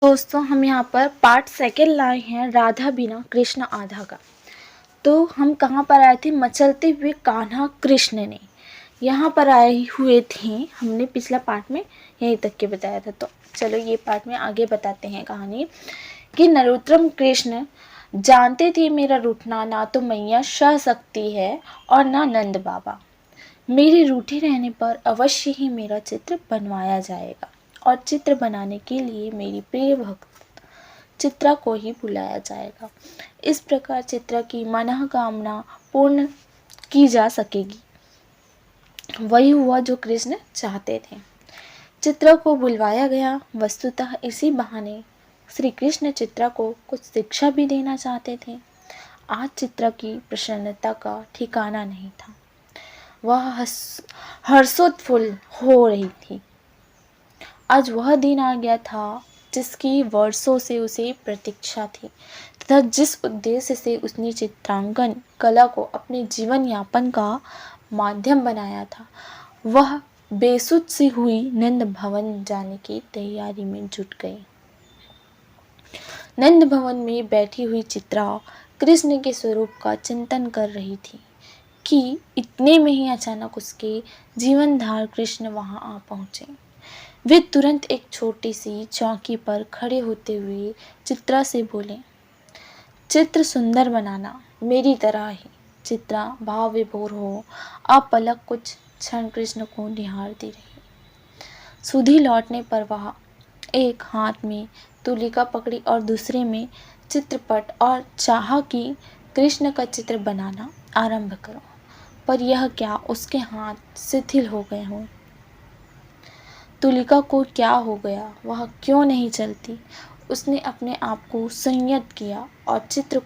दोस्तों, हम यहाँ पर पार्ट सेकंड लाए हैं राधा बिना कृष्ण आधा का। तो हम कहाँ पर आए थे? मचलते हुए कान्हा कृष्ण ने यहाँ पर आए हुए थे। हमने पिछला पार्ट में यहीं तक के बताया था। तो चलो ये पार्ट में आगे बताते हैं कहानी कि नरोत्तम कृष्ण जानते थे मेरा रूठना ना तो मैया सह सकती है और ना नंद बाबा। मेरे रूठे रहने पर अवश्य ही मेरा चित्र बनवाया जाएगा और चित्र बनाने के लिए मेरी प्रिय भक्त चित्रा को ही बुलाया जाएगा। इस प्रकार चित्रा की मनोकामना पूर्ण की जा सकेगी। वही हुआ जो कृष्ण चाहते थे। चित्रा को बुलवाया गया। वस्तुतः इसी बहाने श्री कृष्ण चित्रा को कुछ शिक्षा भी देना चाहते थे। आज चित्रा की प्रसन्नता का ठिकाना नहीं था। वह हर्षोत्फुल्ल हो रही थी। आज वह दिन आ गया था जिसकी वर्षों से उसे प्रतीक्षा थी तथा जिस उद्देश्य से उसने चित्रांकन कला को अपने जीवन यापन का माध्यम बनाया था, वह बेसुध सी हुई नंद भवन जाने की तैयारी में जुट गई। नंद भवन में बैठी हुई चित्रा कृष्ण के स्वरूप का चिंतन कर रही थी कि इतने में ही अचानक उसके जीवनधार कृष्ण वहां आ पहुंचे। वे तुरंत एक छोटी सी चौकी पर खड़े होते हुए चित्रा से बोले, चित्र सुंदर बनाना मेरी तरह ही। चित्रा भाव विभोर हो अब पलक कुछ क्षण कृष्ण को निहारती रही। सुधी लौटने पर वह एक हाथ में तुलिका पकड़ी और दूसरे में चित्रपट और चाहा कि कृष्ण का चित्र बनाना आरंभ करो। पर यह क्या उसके हाथ शिथिल हो गए हों। तुलिका को क्या हो गया? वह क्यों नहीं चलती? उसने अपने आप को संयत किया और चित्र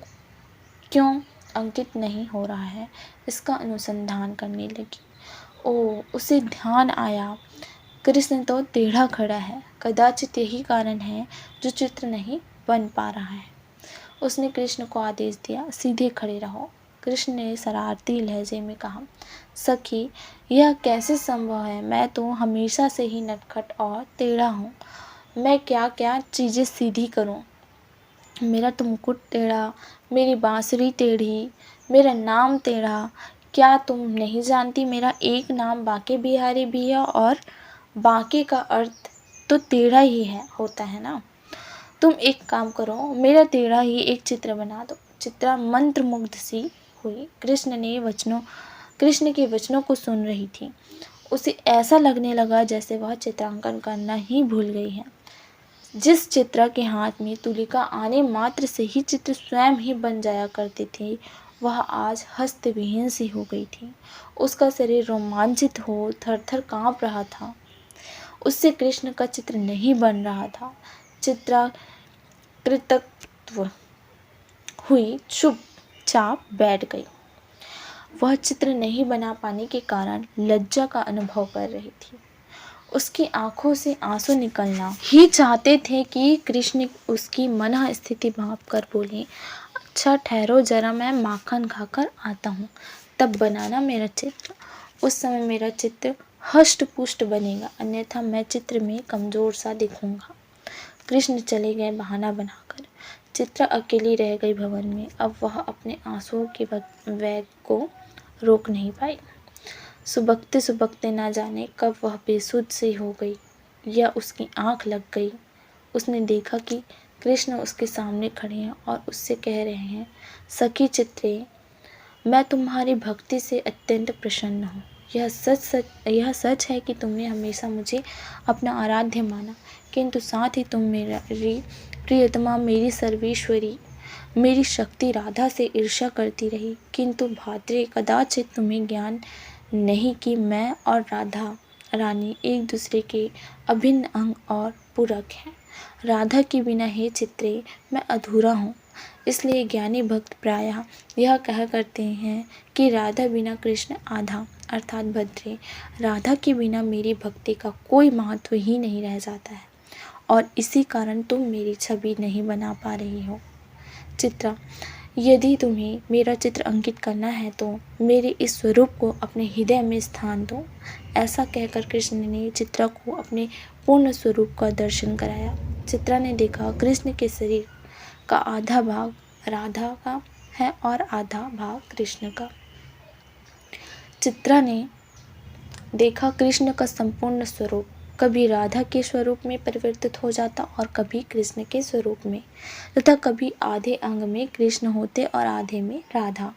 क्यों अंकित नहीं हो रहा है इसका अनुसंधान करने लगी। उसे ध्यान आया, कृष्ण तो टेढ़ा खड़ा है। कदाचित यही कारण है जो चित्र नहीं बन पा रहा है। उसने कृष्ण को आदेश दिया, सीधे खड़े रहो। कृष्ण ने शरारती लहजे में कहा, सखी यह कैसे संभव है? मैं तो हमेशा से ही नटखट और टेढ़ा हूँ। मैं क्या क्या चीज़ें सीधी करूँ? मेरा तो मुकुट टेढ़ा, मेरी बांसुरी टेढ़ी, मेरा नाम टेढ़ा। क्या तुम नहीं जानती मेरा एक नाम बांके बिहारी भी है और बांके का अर्थ तो टेढ़ा ही है होता है ना। तुम एक काम करो, मेरा टेढ़ा ही एक चित्र बना दो। चित्रा मंत्रमुग्ध सी हुई। कृष्ण के वचनों को सुन रही थी। उसे ऐसा लगने लगा जैसे वह चित्रांकन करना ही भूल गई है। जिस चित्रा के हाथ में तुलिका आने मात्र से ही चित्र स्वयं ही बन जाया करती थी, वह आज हस्तविहीन सी हो गई थी। उसका शरीर रोमांचित हो थर-थर कांप रहा था। उससे कृष्ण का चित्र नहीं बन रहा था। चित्रा कृतत्व हुई चुपचाप बैठ गई। वह चित्र नहीं बना पाने के कारण लज्जा का अनुभव कर रही थी। उसकी आंखों से आंसू निकलना ही चाहते थे कि कृष्ण उसकी मनः स्थिति भांप कर बोले, अच्छा ठहरो जरा, मैं माखन खाकर आता हूँ, तब बनाना मेरा चित्र। उस समय मेरा चित्र हष्ट पुष्ट बनेगा, अन्यथा मैं चित्र में कमजोर सा दिखूंगा। कृष्ण चले गए बहाना बनाकर। चित्रा अकेली रह गई भवन में। अब वह अपने आंसुओं के वेग को रोक नहीं पाई। सुबकते सुबकते ना जाने कब वह बेसुध सी हो गई या उसकी आंख लग गई। उसने देखा कि कृष्ण उसके सामने खड़े हैं और उससे कह रहे हैं, सखी चित्रे, मैं तुम्हारी भक्ति से अत्यंत प्रसन्न हूँ। यह सच है कि तुमने हमेशा मुझे अपना आराध्य माना, किंतु साथ ही तुम मेरी प्रियतमा, मेरी सर्वेश्वरी, मेरी शक्ति राधा से ईर्ष्या करती रही। किंतु भाद्रे, कदाचित तुम्हें ज्ञान नहीं कि मैं और राधा रानी एक दूसरे के अभिन्न अंग और पूरक हैं। राधा के बिना हे चित्रे मैं अधूरा हूँ। इसलिए ज्ञानी भक्त प्रायः यह कहा करते हैं कि राधा बिना कृष्ण आधा, अर्थात भद्रे, राधा के बिना मेरी भक्ति का कोई महत्व ही नहीं रह जाता है और इसी कारण तुम मेरी छवि नहीं बना पा रही हो। चित्रा, यदि तुम्हें मेरा चित्र अंकित करना है तो मेरे इस स्वरूप को अपने हृदय में स्थान दो। ऐसा कहकर कृष्ण ने चित्रा को अपने पूर्ण स्वरूप का दर्शन कराया। चित्रा ने देखा कृष्ण के शरीर का आधा भाग राधा का है और आधा भाग कृष्ण का। चित्रा ने देखा कृष्ण का संपूर्ण स्वरूप कभी राधा के स्वरूप में परिवर्तित हो जाता और कभी कृष्ण के स्वरूप में, तथा कभी आधे अंग में कृष्ण होते और आधे में राधा।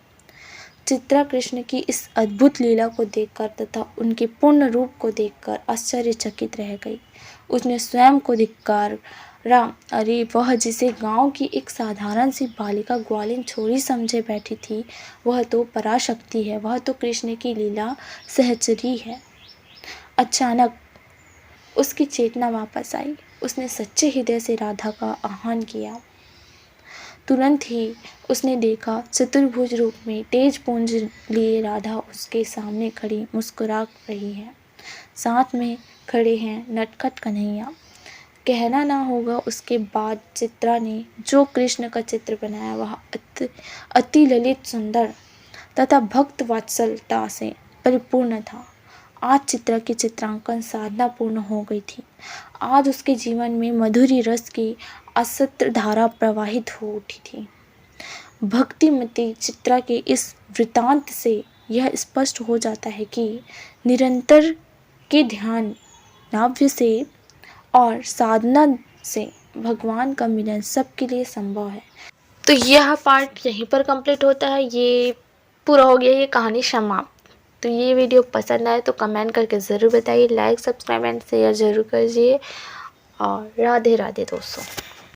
चित्रा कृष्ण की इस अद्भुत लीला को देखकर तथा उनके पूर्ण रूप को देखकर आश्चर्यचकित रह गई। उसने स्वयं को धिक्कारा, अरे वह जिसे गांव की एक साधारण सी बालिका ग्वालिन छोरी समझे बैठी थी, वह तो पराशक्ति है, वह तो कृष्ण की लीला सहचरी है। अचानक उसकी चेतना वापस आई। उसने सच्चे हृदय से राधा का आह्वान किया। तुरंत ही उसने देखा चतुर्भुज रूप में तेज पुंज लिए राधा उसके सामने खड़ी मुस्कुरा रही है। साथ में खड़े हैं नटखट कन्हैया। कहना ना होगा उसके बाद चित्रा ने जो कृष्ण का चित्र बनाया वह अति ललित, सुंदर तथा भक्त वात्सलता से परिपूर्ण था। आज चित्रा की चित्रांकन साधना पूर्ण हो गई थी। आज उसके जीवन में मधुरी रस की असत्र धारा प्रवाहित हो उठी थी। भक्तिमती चित्रा के इस वृतांत से यह स्पष्ट हो जाता है कि निरंतर के ध्यान, नाव्य से और साधना से भगवान का मिलन सबके लिए संभव है। तो यह पार्ट यहीं पर कंप्लीट होता है। ये पूरा हो गया, ये कहानी समाप्त। तो ये वीडियो पसंद आए तो कमेंट करके ज़रूर बताइए, लाइक, सब्सक्राइब एंड शेयर ज़रूर कीजिए। और राधे राधे दोस्तों।